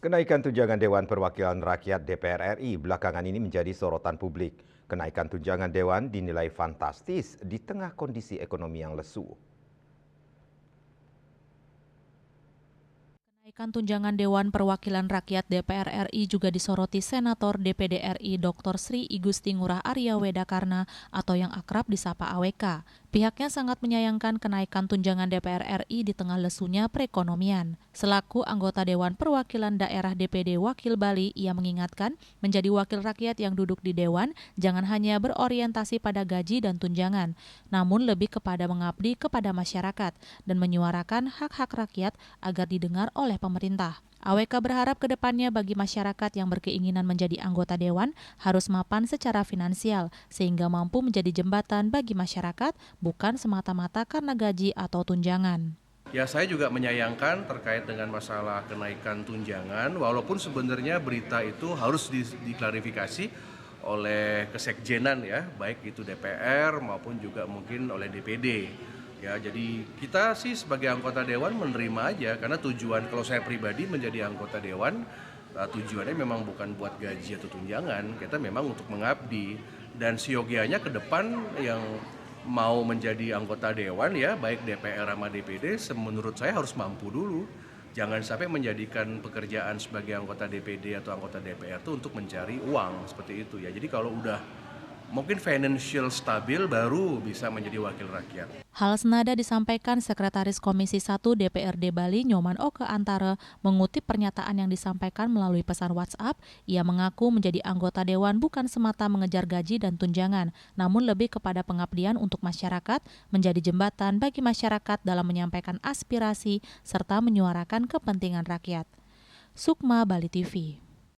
Kenaikan tunjangan Dewan Perwakilan Rakyat DPR RI belakangan ini menjadi sorotan publik. Kenaikan tunjangan Dewan dinilai fantastis di tengah kondisi ekonomi yang lesu. Kenaikan tunjangan Dewan Perwakilan Rakyat DPR RI juga disoroti Senator DPD RI Dr. Sri Igusti Ngurah Arya Wedakarna atau yang akrab disapa AWK. Pihaknya sangat menyayangkan kenaikan tunjangan DPR RI di tengah lesunya perekonomian. Selaku anggota Dewan Perwakilan Daerah DPD Wakil Bali, ia mengingatkan menjadi wakil rakyat yang duduk di Dewan jangan hanya berorientasi pada gaji dan tunjangan, namun lebih kepada mengabdi kepada masyarakat dan menyuarakan hak-hak rakyat agar didengar oleh pemerintah. AWK berharap ke depannya bagi masyarakat yang berkeinginan menjadi anggota Dewan harus mapan secara finansial sehingga mampu menjadi jembatan bagi masyarakat bukan semata-mata karena gaji atau tunjangan. Ya, saya juga menyayangkan terkait dengan masalah kenaikan tunjangan, walaupun sebenarnya berita itu harus diklarifikasi oleh kesekjenan ya, baik itu DPR maupun juga mungkin oleh DPD. Ya, jadi kita sih sebagai anggota Dewan menerima aja, karena tujuan kalau saya pribadi menjadi anggota Dewan, tujuannya memang bukan buat gaji atau tunjangan, kita memang untuk mengabdi. Dan siogianya ke depan yang mau menjadi anggota Dewan ya, baik DPR sama DPD, menurut saya harus mampu dulu. Jangan sampai menjadikan pekerjaan sebagai anggota DPD atau anggota DPR itu untuk mencari uang, seperti itu ya. Jadi kalau udah mungkin financial stabil baru bisa menjadi wakil rakyat. Hal senada disampaikan Sekretaris Komisi 1 DPRD Bali Nyoman Oke Antara mengutip pernyataan yang disampaikan melalui pesan WhatsApp. Ia mengaku menjadi anggota Dewan bukan semata mengejar gaji dan tunjangan, namun lebih kepada pengabdian untuk masyarakat, menjadi jembatan bagi masyarakat dalam menyampaikan aspirasi serta menyuarakan kepentingan rakyat. Sukma, Bali TV.